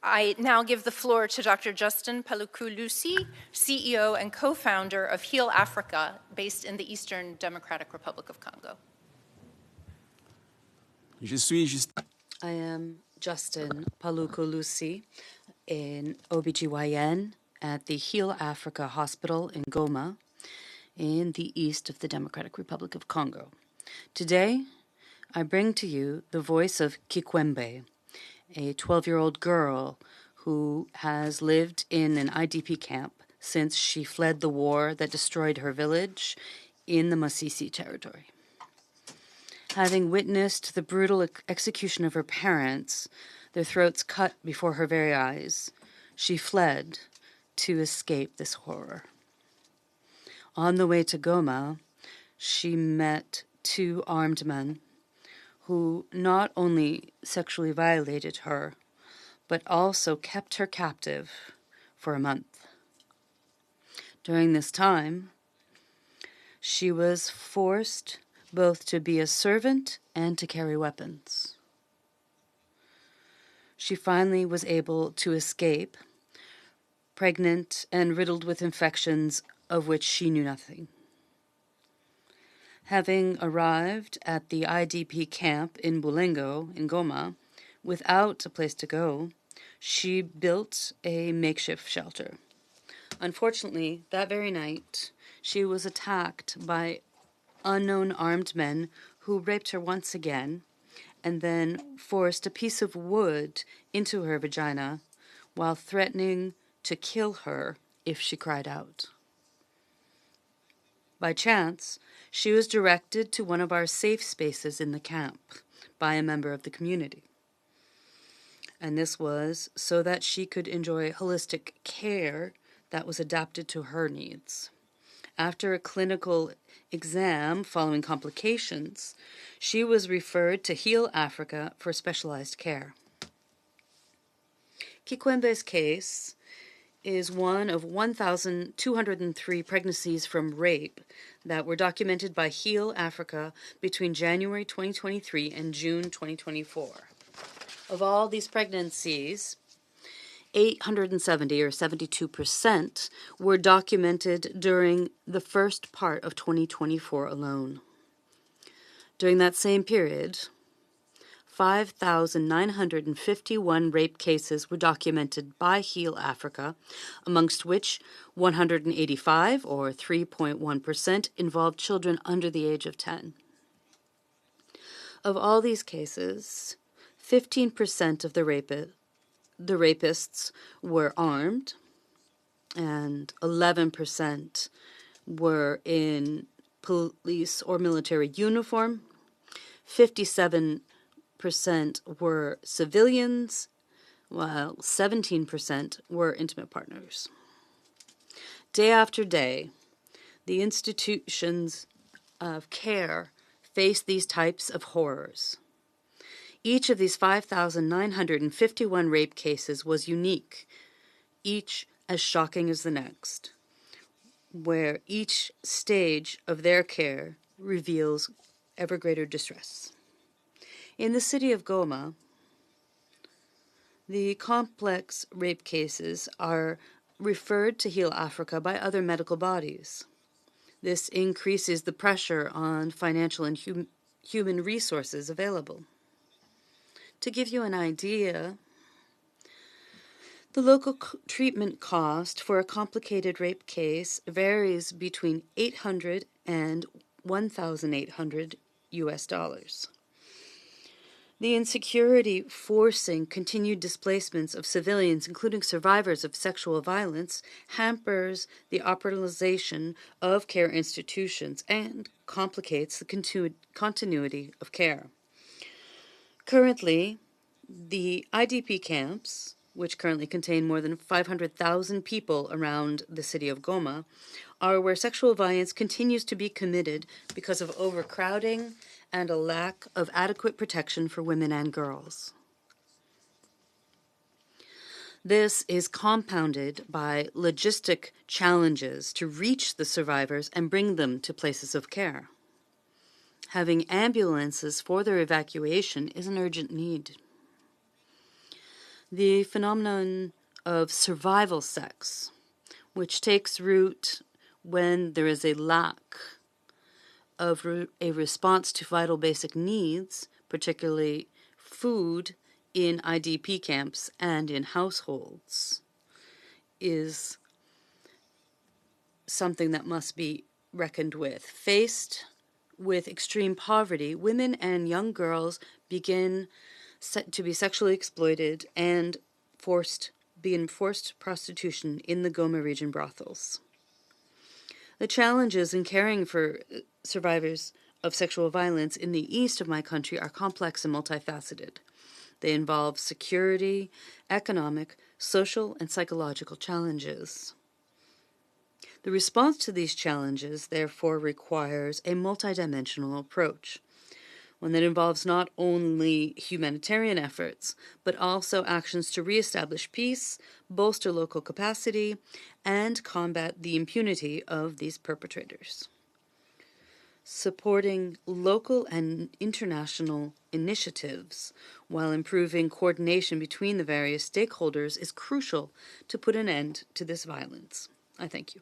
I now give the floor to Dr. Justin Paluku Lussy, CEO and co-founder of Heal Africa, based in the Eastern Democratic Republic of Congo. I am Justin Paluku Lussy, an OBGYN at the Heal Africa Hospital in Goma, in the east of the Democratic Republic of Congo. Today, I bring to you the voice of Kikwembe, a 12-year-old girl who has lived in an IDP camp since she fled the war that destroyed her village in the Masisi territory. Having witnessed the brutal execution of her parents, their throats cut before her very eyes, she fled to escape this horror. On the way to Goma, she met two armed men who not only sexually violated her, but also kept her captive for a month. During this time, she was forced both to be a servant and to carry weapons. She finally was able to escape, pregnant and riddled with infections of which she knew nothing. Having arrived at the IDP camp in Bulengo, in Goma, without a place to go, she built a makeshift shelter. Unfortunately, that very night, she was attacked by unknown armed men who raped her once again and then forced a piece of wood into her vagina while threatening to kill her if she cried out. By chance, she was directed to one of our safe spaces in the camp by a member of the community. And this was so that she could enjoy holistic care that was adapted to her needs. After a clinical exam following complications, she was referred to Heal Africa for specialized care. Kikwembe's case is one of 1,203 pregnancies from rape that were documented by Heal Africa between January 2023 and June 2024. Of all these pregnancies, 870, or 72%, were documented during the first part of 2024 alone. During that same period, 5,951 rape cases were documented by Heal Africa, amongst which 185, or 3.1%, involved children under the age of 10. Of all these cases, 15% of the rapists were armed, and 11% were in police or military uniform. 57% were civilians, while 17% were intimate partners. Day after day, the institutions of care face these types of horrors. Each of these 5,951 rape cases was unique, each as shocking as the next, where each stage of their care reveals ever greater distress. In the city of Goma, the complex rape cases are referred to Heal Africa by other medical bodies. This increases the pressure on financial and human resources available. To give you an idea, the local treatment cost for a complicated rape case varies between $800 and $1,800 US. The insecurity forcing continued displacements of civilians, including survivors of sexual violence, hampers the operationalization of care institutions and complicates the continuity of care. Currently, the IDP camps, which currently contain more than 500,000 people around the city of Goma, are where sexual violence continues to be committed because of overcrowding and a lack of adequate protection for women and girls. This is compounded by logistic challenges to reach the survivors and bring them to places of care. Having ambulances for their evacuation is an urgent need. The phenomenon of survival sex, which takes root when there is a lack of a response to vital basic needs, particularly food, in IDP camps and in households, is something that must be reckoned with. Faced with extreme poverty, women and young girls begin to be sexually exploited and begin forced prostitution in the Goma region brothels. The challenges in caring for survivors of sexual violence in the east of my country are complex and multifaceted. They involve security, economic, social, and psychological challenges. The response to these challenges, therefore, requires a multidimensional approach, one that involves not only humanitarian efforts, but also actions to reestablish peace, bolster local capacity, and combat the impunity of these perpetrators. Supporting local and international initiatives while improving coordination between the various stakeholders is crucial to put an end to this violence. I thank you.